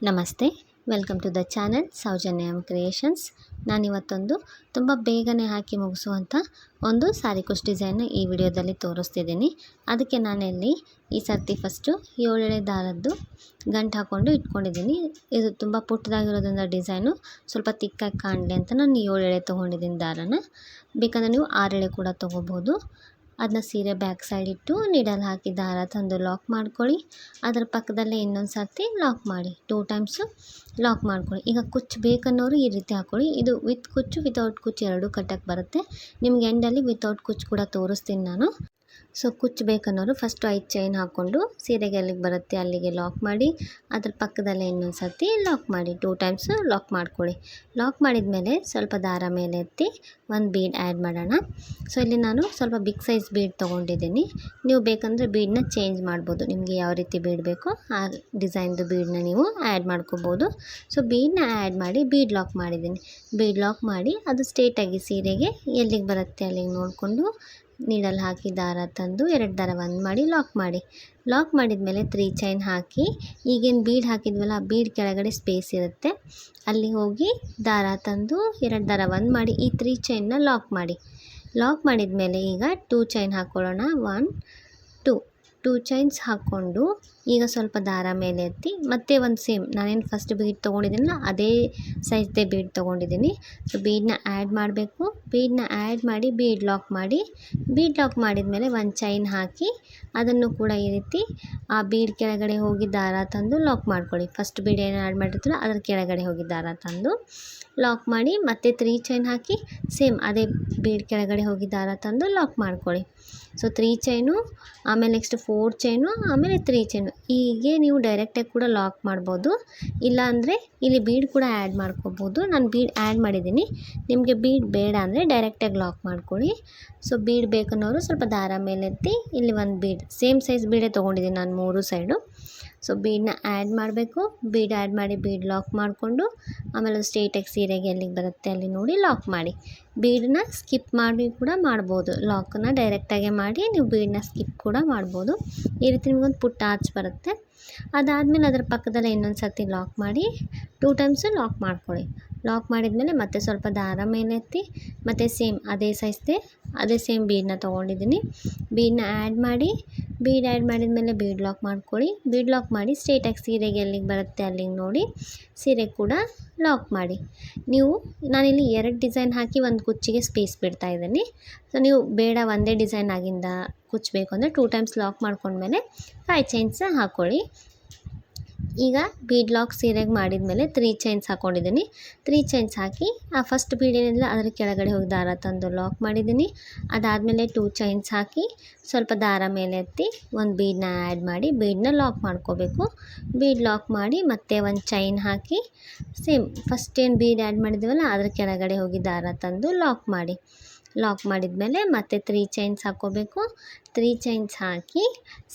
ನಮಸ್ತೆ, welcome to the channel Soujanya creations. ನಾನಿವತ್ತೊಂದು ತುಂಬ ಬೇಗನೆ ಹಾಕಿ ಮುಗಿಸುವಂಥ ಒಂದು ಸಾರಿ ಕುಚ್ ಡಿಸೈನ್ನ ಈ ವಿಡಿಯೋದಲ್ಲಿ ತೋರಿಸ್ತಿದ್ದೀನಿ. ಅದಕ್ಕೆ ನಾನಿಲ್ಲಿ ಈ ಸರ್ತಿ ಫಸ್ಟು 7 ಎಳೆ ದಾರದ್ದು ಗಂಟು ಹಾಕ್ಕೊಂಡು ಇಟ್ಕೊಂಡಿದ್ದೀನಿ. ಇದು ತುಂಬ ಪುಟ್ಟದಾಗಿರೋದ್ರಿಂದ ಡಿಸೈನು ಸ್ವಲ್ಪ ತಿಕ್ಕಾಗಿ ಕಾಣಲಿ ಅಂತ ನಾನು 7 ಎಳೆ ತೊಗೊಂಡಿದ್ದೀನಿ ದಾರನ. ಬೇಕಂದರೆ ನೀವು 6 ಎಳೆ ಕೂಡ ತೊಗೋಬೋದು. ಅದನ್ನ ಸೀರೆ ಬ್ಯಾಕ್ ಸೈಡ್ ಇಟ್ಟು ನೀಡಲ್ ಹಾಕಿ ದಾರ ತಂದು ಲಾಕ್ ಮಾಡ್ಕೊಳ್ಳಿ. ಅದರ ಪಕ್ಕದಲ್ಲೇ ಇನ್ನೊಂದು ಸರ್ತಿ ಲಾಕ್ ಮಾಡಿ 2 ಟೈಮ್ಸು ಲಾಕ್ ಮಾಡ್ಕೊಳ್ಳಿ. ಈಗ ಕುಚ್ಚು ಬೇಕನ್ನೋರು ಈ ರೀತಿ ಹಾಕ್ಕೊಳ್ಳಿ. ಇದು ವಿತ್ ಕುಚ್ಚು ವಿತೌಟ್ ಕುಚ್ಚು ಎರಡೂ ಕಟ್ಟಕ್ಕೆ ಬರುತ್ತೆ. ನಿಮ್ಗೆ ಎಂಡಲ್ಲಿ ವಿತೌಟ್ ಕುಚ್ಚು ಕೂಡ ತೋರಿಸ್ತೀನಿ ನಾನು. ಸೊ ಕುಚ್ಚು ಬೇಕನ್ನೋರು ಫಸ್ಟು 5 ಚೈನ್ ಹಾಕ್ಕೊಂಡು ಸೀರೆಗೆ ಎಲ್ಲಿಗೆ ಬರುತ್ತೆ ಅಲ್ಲಿಗೆ ಲಾಕ್ ಮಾಡಿ, ಅದ್ರ ಪಕ್ಕದಲ್ಲೇ ಇನ್ನೊಂದು ಸರ್ತಿ ಲಾಕ್ ಮಾಡಿ 2 ಟೈಮ್ಸು ಲಾಕ್ ಮಾಡ್ಕೊಳ್ಳಿ. ಲಾಕ್ ಮಾಡಿದ ಮೇಲೆ ಸ್ವಲ್ಪ ದಾರ ಮೇಲೆ ಎತ್ತಿ ಒಂದು ಬೀಡ್ ಆ್ಯಡ್ ಮಾಡೋಣ. ಸೊ ಇಲ್ಲಿ ನಾನು ಸ್ವಲ್ಪ ಬಿಗ್ ಸೈಜ್ ಬೀಡ್ ತೊಗೊಂಡಿದ್ದೀನಿ. ನೀವು ಬೇಕಂದರೆ ಬೀಡನ್ನ ಚೇಂಜ್ ಮಾಡ್ಬೋದು. ನಿಮಗೆ ಯಾವ ರೀತಿ ಬೀಡ್ ಬೇಕೋ ಆ ಡಿಸೈನ್ದು ಬೀಡನ್ನ ನೀವು ಆ್ಯಡ್ ಮಾಡ್ಕೋಬೋದು. ಸೊ ಬೀಡನ್ನ ಆ್ಯಡ್ ಮಾಡಿ ಬೀಡ್ ಲಾಕ್ ಮಾಡಿದ್ದೀನಿ. ಬೀಡ್ ಲಾಕ್ ಮಾಡಿ ಅದು ಸ್ಟ್ರೇಟಾಗಿ ಸೀರೆಗೆ ಎಲ್ಲಿಗೆ ಬರುತ್ತೆ ಅಲ್ಲಿಗೆ ನೋಡಿಕೊಂಡು ನೀಡಲ್ ಹಾಕಿ ದಾರ ತಂದು 2 ದಾರ ಒಂದು ಮಾಡಿ ಲಾಕ್ ಮಾಡಿ. ಲಾಕ್ ಮಾಡಿದ ಮೇಲೆ 3 ಚೈನ್ ಹಾಕಿ ಈಗೇನು ಬೀಡ್ ಹಾಕಿದ್ವಲ್ಲ ಆ ಬೀಡ್ ಕೆಳಗಡೆ ಸ್ಪೇಸ್ ಇರುತ್ತೆ ಅಲ್ಲಿ ಹೋಗಿ ದಾರ ತಂದು 2 ದಾರ ಒಂದು ಮಾಡಿ ಈ 3 ಚೈನ್ನ ಲಾಕ್ ಮಾಡಿ. ಲಾಕ್ ಮಾಡಿದ ಮೇಲೆ ಈಗ 2 ಚೈನ್ ಹಾಕ್ಕೊಳ್ಳೋಣ. 1 2 ಚೈನ್ಸ್ ಹಾಕ್ಕೊಂಡು ಈಗ ಸ್ವಲ್ಪ ದಾರ ಮೇಲೆ ಎತ್ತಿ ಮತ್ತೆ ಒಂದು ಸೇಮ್ ನಾನೇನು ಫಸ್ಟ್ ಬೀಡ್ ತೊಗೊಂಡಿದ್ದೀನಲ್ಲ ಅದೇ ಸೈಜ್ದೇ ಬೀಡ್ ತೊಗೊಂಡಿದ್ದೀನಿ. ಸೊ ಬೀಡನ್ನ ಆ್ಯಡ್ ಮಾಡಬೇಕು. ಬೀಡನ್ನ ಆ್ಯಡ್ ಮಾಡಿ ಬೀಡ್ ಲಾಕ್ ಮಾಡಿ. ಬೀಡ್ ಲಾಕ್ ಮಾಡಿದ ಮೇಲೆ ಒಂದು ಚೈನ್ ಹಾಕಿ ಅದನ್ನು ಕೂಡ ಈ ರೀತಿ ಆ ಬೀಡ್ ಕೆಳಗಡೆ ಹೋಗಿ ದಾರ ತಂದು ಲಾಕ್ ಮಾಡ್ಕೊಳ್ಳಿ. ಫಸ್ಟ್ ಬೀಡ್ ಏನು ಆ್ಯಡ್ ಮಾಡಿರ್ತೀರ ಅದ್ರ ಕೆಳಗಡೆ ಹೋಗಿ ದಾರ ತಂದು ಲಾಕ್ ಮಾಡಿ ಮತ್ತೆ 3 ಚೈನ್ ಹಾಕಿ ಸೇಮ್ ಅದೇ ಬೀಡ್ ಕೆಳಗಡೆ ಹೋಗಿ ದಾರ ತಂದು ಲಾಕ್ ಮಾಡ್ಕೊಳ್ಳಿ. ಸೊ 3 ಚೈನು ಆಮೇಲೆ ನೆಕ್ಸ್ಟ್ 4 ಚೈನು ಆಮೇಲೆ 3 ಚೈನು ಹೀಗೆ ನೀವು ಡೈರೆಕ್ಟಾಗಿ ಕೂಡ ಲಾಕ್ ಮಾಡ್ಬೋದು. ಇಲ್ಲಾಂದರೆ ಇಲ್ಲಿ ಬೀಡ್ ಕೂಡ ಆ್ಯಡ್ ಮಾಡ್ಕೋಬೋದು. ನಾನು ಬೀಡ್ ಆ್ಯಡ್ ಮಾಡಿದ್ದೀನಿ. ನಿಮಗೆ ಬೀಡ್ ಬೇಡ ಅಂದರೆ ಡೈರೆಕ್ಟಾಗಿ ಲಾಕ್ ಮಾಡ್ಕೊಳ್ಳಿ. ಸೊ ಬೀಡ್ ಬೇಕನ್ನೋರು ಸ್ವಲ್ಪ ದಾರ ಮೇಲೆ ಎತ್ತಿ ಇಲ್ಲಿ ಒಂದು ಬೀಡ್ ಸೇಮ್ ಸೈಜ್ ಬೀಡೇ ತೊಗೊಂಡಿದ್ದೀನಿ ನಾನು 3 ಸೈಡು. ಸೊ ಬೀಡನ್ನ ಆ್ಯಡ್ ಮಾಡಬೇಕು. ಬೀಡ್ ಆ್ಯಡ್ ಮಾಡಿ ಬೀಡ್ ಲಾಕ್ ಮಾಡಿಕೊಂಡು ಆಮೇಲೆ ಸ್ಟ್ರೇಟಾಗಿ ಸೀರೆಗೆ ಎಲ್ಲಿಗೆ ಬರುತ್ತೆ ಅಲ್ಲಿ ನೋಡಿ ಲಾಕ್ ಮಾಡಿ. ಬೀಡನ್ನ ಸ್ಕಿಪ್ ಮಾಡಿ ಕೂಡ ಮಾಡ್ಬೋದು. ಲಾಕನ್ನು ಡೈರೆಕ್ಟಾಗೆ ಮಾಡಿ ನೀವು ಬೀಡನ್ನ ಸ್ಕಿಪ್ ಕೂಡ ಮಾಡ್ಬೋದು. ಈ ರೀತಿ ನಿಮಗೊಂದು ಪುಟ್ಟ ಆರ್ಚ್ ಬರುತ್ತೆ. ಅದಾದಮೇಲೆ ಅದರ ಪಕ್ಕದಲ್ಲೇ ಇನ್ನೊಂದು ಸರ್ತಿ ಲಾಕ್ ಮಾಡಿ 2 ಟೈಮ್ಸು ಲಾಕ್ ಮಾಡ್ಕೊಳ್ಳಿ. ಲಾಕ್ ಮಾಡಿದ್ಮೇಲೆ ಮತ್ತೆ ಸ್ವಲ್ಪ ದಾರ ಮೇಲೆ ಎತ್ತಿ ಮತ್ತು ಸೇಮ್ ಅದೇ ಸೈಜ್ದೆ ಅದೇ ಸೇಮ್ ಬೀಡನ್ನ ತೊಗೊಂಡಿದ್ದೀನಿ. ಬೀಡನ್ನ ಆ್ಯಡ್ ಮಾಡಿ ಬೀಡ್ ಆ್ಯಡ್ ಮಾಡಿದ್ಮೇಲೆ ಬೀಡ್ ಲಾಕ್ ಮಾಡ್ಕೊಳ್ಳಿ. ಬೀಡ್ ಲಾಕ್ ಮಾಡಿ ಸ್ಟ್ರೇಟಾಗಿ ಸೀರೆಗೆ ಎಲ್ಲಿಗೆ ಬರುತ್ತೆ ಅಲ್ಲಿಗೆ ನೋಡಿ ಸೀರೆ ಕೂಡ ಲಾಕ್ ಮಾಡಿ. ನೀವು ನಾನಿಲ್ಲಿ 2 ಡಿಸೈನ್ ಹಾಕಿ ಒಂದು ಕುಚ್ಚಿಗೆ ಸ್ಪೇಸ್ ಬಿಡ್ತಾ ಇದ್ದೀನಿ. ಸೊ ನೀವು ಬೇಡ ಒಂದೇ ಡಿಸೈನ್ ಆಗಿಂದ ಕುಚ್ಚು ಬೇಕು ಅಂದರೆ 2 ಟೈಮ್ಸ್ ಲಾಕ್ ಮಾಡ್ಕೊಂಡ್ಮೇಲೆ 5 ಚೈನ್ಸ್ ಹಾಕ್ಕೊಳ್ಳಿ. ಈಗ ಬೀಡ್ ಲಾಕ್ ಸೀರೆಗೆ ಮಾಡಿದ್ಮೇಲೆ 3 ಚೈನ್ಸ್ ಹಾಕ್ಕೊಂಡಿದ್ದೀನಿ. 3 ಚೈನ್ಸ್ ಹಾಕಿ ಆ ಫಸ್ಟ್ ಬೀಡ್ ಏನಿಲ್ಲ ಅದ್ರ ಕೆಳಗಡೆ ಹೋಗಿ ದಾರ ತಂದು ಲಾಕ್ ಮಾಡಿದ್ದೀನಿ. ಅದಾದಮೇಲೆ 2 ಚೈನ್ಸ್ ಹಾಕಿ ಸ್ವಲ್ಪ ದಾರ ಮೇಲೆ ಎತ್ತಿ ಒಂದು ಬೀಡನ್ನ ಆ್ಯಡ್ ಮಾಡಿ ಬೀಡನ್ನ ಲಾಕ್ ಮಾಡ್ಕೋಬೇಕು. ಬೀಡ್ ಲಾಕ್ ಮಾಡಿ ಮತ್ತೆ ಒಂದು ಚೈನ್ ಹಾಕಿ ಸೇಮ್ ಫಸ್ಟ್ ಏನು ಬೀಡ್ ಆ್ಯಡ್ ಮಾಡಿದ್ದೀವಲ್ಲ ಅದ್ರ ಕೆಳಗಡೆ ಹೋಗಿ ದಾರ ತಂದು ಲಾಕ್ ಮಾಡಿ. ಲಾಕ್ ಮಾಡಿದ್ಮೇಲೆ ಮತ್ತೆ 3 ಚೈನ್ಸ್ ಹಾಕ್ಕೋಬೇಕು. 3 ಚೈನ್ಸ್ ಹಾಕಿ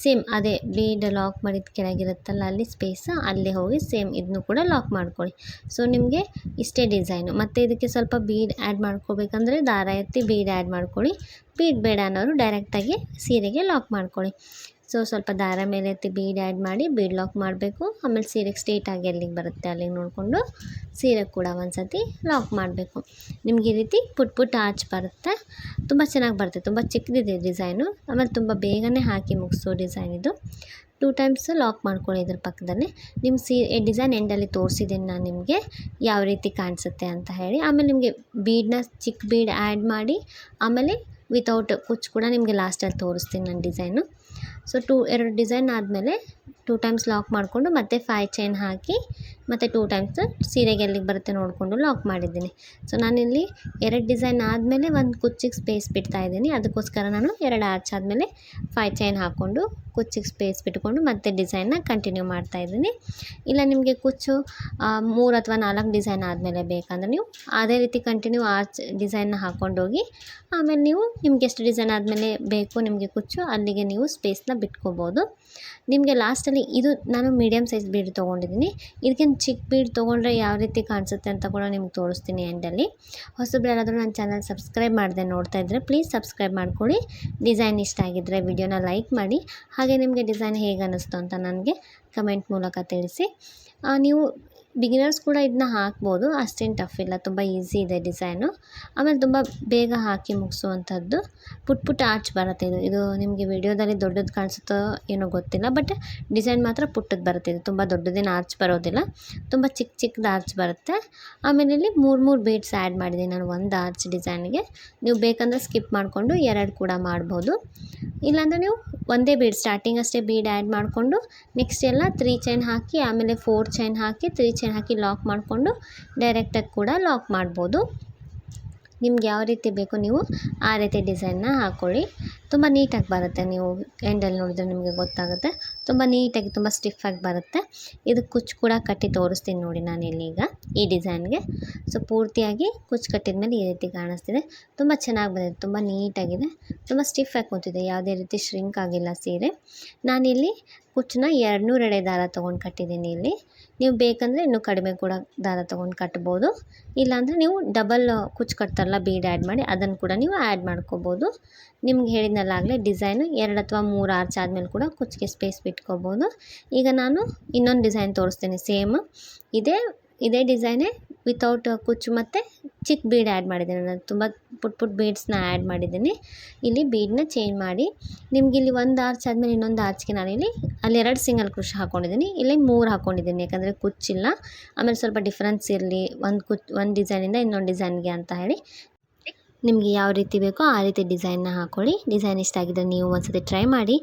ಸೇಮ್ ಅದೇ ಬೀಡ್ ಲಾಕ್ ಮಾಡಿದ ಕೆಳಗಿರುತ್ತಲ್ಲ ಅಲ್ಲಿ ಸ್ಪೇಸ್ ಅಲ್ಲೇ ಹೋಗಿ ಸೇಮ್ ಇದನ್ನು ಕೂಡ ಲಾಕ್ ಮಾಡ್ಕೊಳ್ಳಿ. ಸೊ ನಿಮಗೆ ಇಷ್ಟೇ ಡಿಸೈನು. ಮತ್ತು ಇದಕ್ಕೆ ಸ್ವಲ್ಪ ಬೀಡ್ ಆ್ಯಡ್ ಮಾಡ್ಕೋಬೇಕಂದ್ರೆ ದಾರ ಎತ್ತಿ ಬೀಡ್ ಆ್ಯಡ್ ಮಾಡ್ಕೊಳ್ಳಿ. ಬೀಡ್ ಬೇಡ ಅನ್ನೋರು ಡೈರೆಕ್ಟಾಗಿ ಸೀರೆಗೆ ಲಾಕ್ ಮಾಡ್ಕೊಳ್ಳಿ. ಸೊ ಸ್ವಲ್ಪ ದಾರ ಮೇಲೆ ಎತ್ತಿ ಬೀಡ್ ಆ್ಯಡ್ ಮಾಡಿ ಬೀಡ್ ಲಾಕ್ ಮಾಡಬೇಕು. ಆಮೇಲೆ ಸೀರೆಗೆ ಸ್ಟ್ರೇಟಾಗಿ ಎಲ್ಲಿಗೆ ಬರುತ್ತೆ ಅಲ್ಲಿಗೆ ನೋಡಿಕೊಂಡು ಸೀರೆ ಕೂಡ ಒಂದು ಸತಿ ಲಾಕ್ ಮಾಡಬೇಕು. ನಿಮ್ಗೆ ಈ ರೀತಿ ಪುಟ್ಟ ಆರ್ಚ್ ಬರುತ್ತೆ. ತುಂಬ ಚೆನ್ನಾಗಿ ಬರುತ್ತೆ. ತುಂಬ ಚಿಕ್ಕದಿದೆ ಡಿಸೈನು. ಆಮೇಲೆ ತುಂಬ ಬೇಗನೆ ಹಾಕಿ ಮುಗಿಸೋ ಡಿಸೈನ್ ಇದು. 2 ಟೈಮ್ಸ್ ಲಾಕ್ ಮಾಡ್ಕೊಳ್ಳಿ ಇದ್ರ ಪಕ್ಕದಲ್ಲೇ. ನಿಮ್ಮ ಡಿಸೈನ್ ಎಂಡಲ್ಲಿ ತೋರಿಸಿದ್ದೀನಿ ನಾನು ನಿಮಗೆ ಯಾವ ರೀತಿ ಕಾಣಿಸುತ್ತೆ ಅಂತ ಹೇಳಿ. ಆಮೇಲೆ ನಿಮಗೆ ಬೀಡನ್ನ ಚಿಕ್ಕ ಬೀಡ್ ಆ್ಯಡ್ ಮಾಡಿ ಆಮೇಲೆ ವಿತೌಟ್ ಕುಚ್ಚು ಕೂಡ ನಿಮಗೆ ಲಾಸ್ಟಲ್ಲಿ ತೋರಿಸ್ತೀನಿ ನಾನು ಡಿಸೈನು. ಸೊ 2 ಡಿಸೈನ್ ಆದಮೇಲೆ 2 ಟೈಮ್ಸ್ ಲಾಕ್ ಮಾಡಿಕೊಂಡು ಮತ್ತೆ 5 ಚೈನ್ ಹಾಕಿ ಮತ್ತು 2 ಟೈಮ್ಸ್ ಸೀರೆಗೆ ಎಲ್ಲಿಗೆ ಬರುತ್ತೆ ನೋಡಿಕೊಂಡು ಲಾಕ್ ಮಾಡಿದ್ದೀನಿ. ಸೊ ನಾನಿಲ್ಲಿ 2 ಡಿಸೈನ್ ಆದಮೇಲೆ ಒಂದು ಕುಚ್ಚಿಗೆ ಸ್ಪೇಸ್ ಬಿಡ್ತಾ ಇದ್ದೀನಿ. ಅದಕ್ಕೋಸ್ಕರ ನಾನು 2 ಆರ್ಚ್ ಆದಮೇಲೆ 5 ಚೈನ್ ಹಾಕ್ಕೊಂಡು ಕುಚ್ಚಿಗೆ ಸ್ಪೇಸ್ ಬಿಟ್ಕೊಂಡು ಮತ್ತೆ ಡಿಸೈನ್ನ ಕಂಟಿನ್ಯೂ ಮಾಡ್ತಾಯಿದ್ದೀನಿ. ಇಲ್ಲ ನಿಮಗೆ ಕುಚ್ಚು 3 ಅಥವಾ 4 ಡಿಸೈನ್ ಆದಮೇಲೆ ಬೇಕಂದ್ರೆ ನೀವು ಅದೇ ರೀತಿ ಕಂಟಿನ್ಯೂ ಆರ್ಚ್ ಡಿಸೈನ್ನ ಹಾಕ್ಕೊಂಡೋಗಿ ಆಮೇಲೆ ನೀವು ನಿಮ್ಗೆ ಎಷ್ಟು ಡಿಸೈನ್ ಆದಮೇಲೆ ಬೇಕು ನಿಮಗೆ ಕುಚ್ಚು ಅಲ್ಲಿಗೆ ನೀವು ಸ್ಪೇಸ್ನ ಬಿಟ್ಕೋಬೋದು. ನಿಮಗೆ ಲಾಸ್ಟಲ್ಲಿ ಇದು ನಾನು ಮೀಡಿಯಮ್ ಸೈಜ್ ಬೀಡ್ ತೊಗೊಂಡಿದ್ದೀನಿ. ಇದಕ್ಕಿಂತ ಚಿಕ್ಕ ಬೀಡ್ ತೊಗೊಂಡ್ರೆ ಯಾವ ರೀತಿ ಕಾಣಿಸುತ್ತೆ ಅಂತ ಕೂಡ ನಿಮ್ಗೆ ತೋರಿಸ್ತೀನಿ ಎಂಡಲ್ಲಿ. ಹೊಸಬ್ರು ಯಾರಾದರೂ ನನ್ನ ಚಾನಲ್ ಸಬ್ಸ್ಕ್ರೈಬ್ ಮಾಡದೆ ನೋಡ್ತಾ ಇದ್ದರೆ ಪ್ಲೀಸ್ ಸಬ್ಸ್ಕ್ರೈಬ್ ಮಾಡ್ಕೊಳ್ಳಿ. ಡಿಸೈನ್ ಇಷ್ಟ ಆಗಿದ್ದರೆ ವಿಡಿಯೋನ ಲೈಕ್ ಮಾಡಿ. ಹಾಗೆ ನಿಮಗೆ ಡಿಸೈನ್ ಹೇಗೆ ಅನ್ನಿಸ್ತು ಅಂತ ನನಗೆ ಕಮೆಂಟ್ ಮೂಲಕ ತಿಳಿಸಿ. ನೀವು ಬಿಗಿನರ್ಸ್ ಕೂಡ ಇದನ್ನ ಹಾಕ್ಬೋದು, ಅಷ್ಟೇನು ಟಫ್ ಇಲ್ಲ, ತುಂಬ ಈಸಿ ಇದೆ ಡಿಸೈನು. ಆಮೇಲೆ ತುಂಬ ಬೇಗ ಹಾಕಿ ಮುಗಿಸುವಂಥದ್ದು. ಪುಟ್ಟ ಆರ್ಚ್ ಬರುತ್ತೆ ಇದು ನಿಮಗೆ ವಿಡಿಯೋದಲ್ಲಿ ದೊಡ್ಡದು ಕಾಣಿಸುತ್ತೋ ಏನೋ ಗೊತ್ತಿಲ್ಲ, ಬಟ್ ಡಿಸೈನ್ ಮಾತ್ರ ಪುಟ್ಟದ್ದು ಬರುತ್ತೆ. ಇದು ತುಂಬ ದೊಡ್ಡದೇನು ಆರ್ಚ್ ಬರೋದಿಲ್ಲ, ತುಂಬ ಚಿಕ್ಕದು ಆರ್ಚ್ ಬರುತ್ತೆ. ಆಮೇಲೆ ಇಲ್ಲಿ 3 ಬೀಡ್ಸ್ ಆ್ಯಡ್ ಮಾಡಿದ್ದೀನಿ ನಾನು ಒಂದು ಆರ್ಚ್ ಡಿಸೈನ್ಗೆ. ನೀವು ಬೇಕಂದರೆ ಸ್ಕಿಪ್ ಮಾಡಿಕೊಂಡು 2 ಕೂಡ ಮಾಡ್ಬೋದು. ಇಲ್ಲಾಂದರೆ ನೀವು ಒಂದೇ ಬೀಡ್ ಸ್ಟಾರ್ಟಿಂಗ್ ಅಷ್ಟೇ ಬೀಡ್ ಆ್ಯಡ್ ಮಾಡಿಕೊಂಡು ನೆಕ್ಸ್ಟ್ ಎಲ್ಲ 3 ಚೈನ್ ಹಾಕಿ ಆಮೇಲೆ 4 ಚೈನ್ ಹಾಕಿ 3 ಚೈನ್ ಹಾಕಿ ಲಾಕ್ ಮಾಡಿಕೊಂಡು ಡೈರೆಕ್ಟಾಗಿ ಕೂಡ ಲಾಕ್ ಮಾಡ್ಬೋದು. ನಿಮ್ಗೆ ಯಾವ ರೀತಿ ಬೇಕೋ ನೀವು ಆ ರೀತಿ ಡಿಸೈನ್ನ ಹಾಕ್ಕೊಳ್ಳಿ. ತುಂಬ ನೀಟಾಗಿ ಬರುತ್ತೆ, ನೀವು ಎಂಡಲ್ಲಿ ನೋಡಿದ್ರೆ ನಿಮಗೆ ಗೊತ್ತಾಗುತ್ತೆ. ತುಂಬ ನೀಟಾಗಿ ತುಂಬ ಸ್ಟಿಫಾಗಿ ಬರುತ್ತೆ. ಇದಕ್ಕೆ ಕುಚ್ಚು ಕೂಡ ಕಟ್ಟಿ ತೋರಿಸ್ತೀನಿ ನೋಡಿ ನಾನು ಇಲ್ಲೀಗ ಈ ಡಿಸೈನ್ಗೆ. ಸೊ ಪೂರ್ತಿಯಾಗಿ ಕುಚ್ಚು ಕಟ್ಟಿದ ಮೇಲೆ ಈ ರೀತಿ ಕಾಣಿಸ್ತಿದೆ. ತುಂಬ ಚೆನ್ನಾಗಿ ಬಂದಿದೆ, ತುಂಬ ನೀಟಾಗಿದೆ, ತುಂಬ ಸ್ಟಿಫಾಗಿ ಕೂತಿದೆ, ಯಾವುದೇ ರೀತಿ ಶ್ರಿಂಕ್ ಆಗಿಲ್ಲ ಸೀರೆ. ನಾನಿಲ್ಲಿ ಕುಚ್ಚನ್ನ 200 ಎಳೆ ದಾರ ತೊಗೊಂಡು ಕಟ್ಟಿದ್ದೀನಿ. ಇಲ್ಲಿ ನೀವು ಬೇಕಂದರೆ ಇನ್ನೂ ಕಡಿಮೆ ಕೂಡ ದಾರ ತೊಗೊಂಡು ಕಟ್ಬೋದು. ಇಲ್ಲಾಂದರೆ ನೀವು ಡಬಲ್ ಕುಚ್ಚು ಕಟ್ತಾರಲ್ಲ ಬೀಡ್ ಆ್ಯಡ್ ಮಾಡಿ, ಅದನ್ನು ಕೂಡ ನೀವು ಆ್ಯಡ್ ಮಾಡ್ಕೋಬೋದು. ನಿಮ್ಗೆ ಹೇಳಿದ್ನಲ್ಲ ಆಗಲೇ ಡಿಸೈನು 2 ಅಥವಾ 3 ಆರ್ಚ್ ಆದಮೇಲೆ ಕೂಡ ಕುಚ್ಚಿಗೆ ಸ್ಪೇಸ್ ಬಿಟ್ಕೋಬೋದು. ಈಗ ನಾನು ಇನ್ನೊಂದು ಡಿಸೈನ್ ತೋರಿಸ್ತೀನಿ. ಸೇಮ್ ಇದೇ ಡಿಸೈನೇ ವಿತೌಟ್ ಕುಚ್ಚು ಮತ್ತು ಚಿಕ್ಕ ಬೀಡ್ ಆ್ಯಡ್ ಮಾಡಿದ್ದೀನಿ. ನಾನು ತುಂಬ ಪುಟ್ಟ ಬೀಡ್ಸ್ನ ಆ್ಯಡ್ ಮಾಡಿದ್ದೀನಿ. ಇಲ್ಲಿ ಬೀಡನ್ನ ಚೇಂಜ್ ಮಾಡಿ ನಿಮ್ಗೆ ಇಲ್ಲಿ ಒಂದು ಆರ್ಚ್ ಆದಮೇಲೆ ಇನ್ನೊಂದು ಆರ್ಚ್ಗೆ ನಾನಿಲ್ಲಿ ಅಲ್ಲಿ 2 ಸಿಂಗಲ್ ಕ್ರೋಶ್ ಹಾಕ್ಕೊಂಡಿದ್ದೀನಿ, ಇಲ್ಲಿ 3 ಹಾಕ್ಕೊಂಡಿದ್ದೀನಿ. ಯಾಕಂದರೆ ಕುಚ್ಚಿಲ್ಲ, ಆಮೇಲೆ ಸ್ವಲ್ಪ ಡಿಫ್ರೆನ್ಸ್ ಇರಲಿ ಒಂದು ಡಿಸೈನಿಂದ ಇನ್ನೊಂದು ಡಿಸೈನ್ಗೆ ಅಂತ ಹೇಳಿ. ನಿಮಗೆ ಯಾವ ರೀತಿ ಬೇಕೋ ಆ ರೀತಿ ಡಿಸೈನ್ನ ಹಾಕ್ಕೊಳ್ಳಿ. ಡಿಸೈನ್ ಇಷ್ಟ ಆಗಿದ್ದರೆ ನೀವು ಒಂದ್ಸತಿ ಟ್ರೈ ಮಾಡಿ.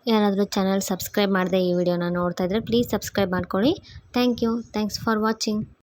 ಯಾರಾದರೂ ಚಾನಲ್ ಸಬ್ಸ್ಕ್ರೈಬ್ ಮಾಡದೆ ಈ ವಿಡಿಯೋನ ನೋಡ್ತಾ ಇದ್ದರೆ ಪ್ಲೀಸ್ ಸಬ್ಸ್ಕ್ರೈಬ್ ಮಾಡ್ಕೊಳ್ಳಿ. Thanks for watching.